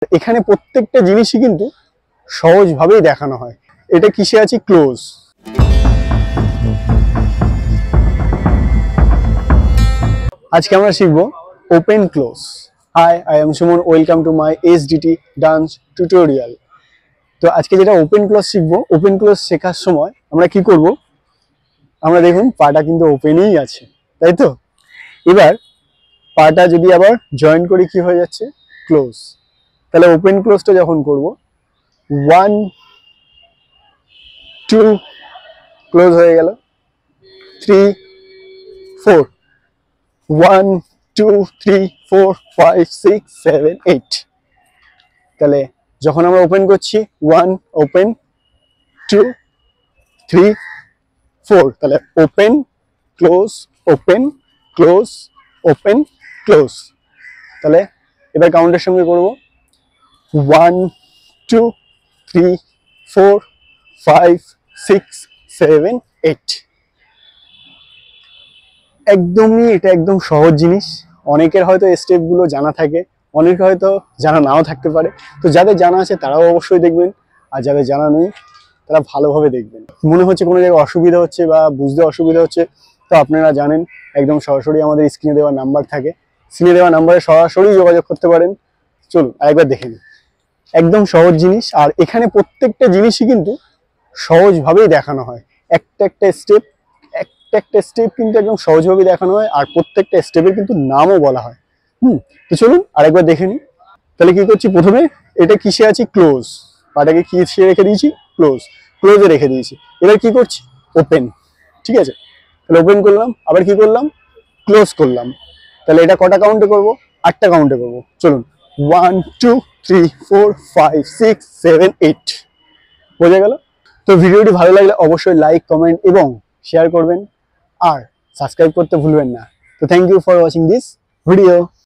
এখানে প্রত্যেকটা জিনিসই কিন্তু সহজভাবেই দেখানো হয়। এটা কিসে আছে? ক্লোজ। আজকে আমরা শিখবো open close. Hi, I am Suman, welcome to my SDT dance tutorial. তো আজকে যেটা ওপেন ক্লোজ শিখবো, ওপেন ক্লোজ শেখার সময় আমরা কি করব, আমরা দেখুন পাটা কিন্তু ওপেনই আছে, তাই তো? এবার পাটা যদি আবার জয়েন করি কি হয়ে যাচ্ছে? ক্লোজ। তাহলে ওপেন ক্লোজটা যখন করব 1 2 ক্লোজ হয়ে গেল, 3 4 1 2 3 4 5 6 7 8। তাহলে যখন আমরা ওপেন করছি 1 ওপেন 2 3 4, তাহলে open close open close open close. তাহলে এবার কাউন্টের সঙ্গে করব 1 2 3 4 5 6 7 8। একদমই এটা একদম সহজ জিনিস। অনেকের হয়তো স্টেপগুলো জানা থাকে, অনেকের হয়তো জানা নাও থাকতে পারে। তো যাদের জানা আছে তারাও অবশ্যই দেখবেন, আর যাদের জানা নেই তারা ভালোভাবে দেখবেন। মনে হচ্ছে কোনো জায়গায় অসুবিধা হচ্ছে বা বুঝতে অসুবিধা হচ্ছে, তো আপনারা জানেন একদম সরাসরি আমাদের স্ক্রিনে দেওয়া নাম্বার থাকে, স্ক্রিনে দেওয়া নাম্বারে সরাসরি যোগাযোগ করতে পারেন। চলুন আরেকবার দেখে নিন। একদম সহজ জিনিস, আর এখানে প্রত্যেকটা জিনিসই কিন্তু সহজভাবেই দেখানো হয়। একটা একটা স্টেপ কিন্তু একদম সহজভাবে দেখানো হয়, আর প্রত্যেকটা স্টেপের কিন্তু নামও বলা হয়। তো চলুন আরেকবার দেখে নিই। তাহলে কি করছি, প্রথমে এটা কিসে আছে? ক্লোজ। পাটাকে কিসে রেখে দিয়েছি? ক্লোজ। ক্লোজে রেখে দিয়েছি। এবার কি করছি? ওপেন। ঠিক আছে, তাহলে ওপেন করলাম, আবার কি করলাম? ক্লোজ করলাম। তাহলে এটা কটা কাউন্টে করব? 8টা কাউন্টে করব। চলুন 1 2 3 4 5 6 7 8। বোঝা গেল? তো ভিডিওটি ভালো লাগলে অবশ্যই লাইক, কমেন্ট এবং শেয়ার করবেন, আর সাবস্ক্রাইব করতে ভুলবেন না। তো thank you for watching this video.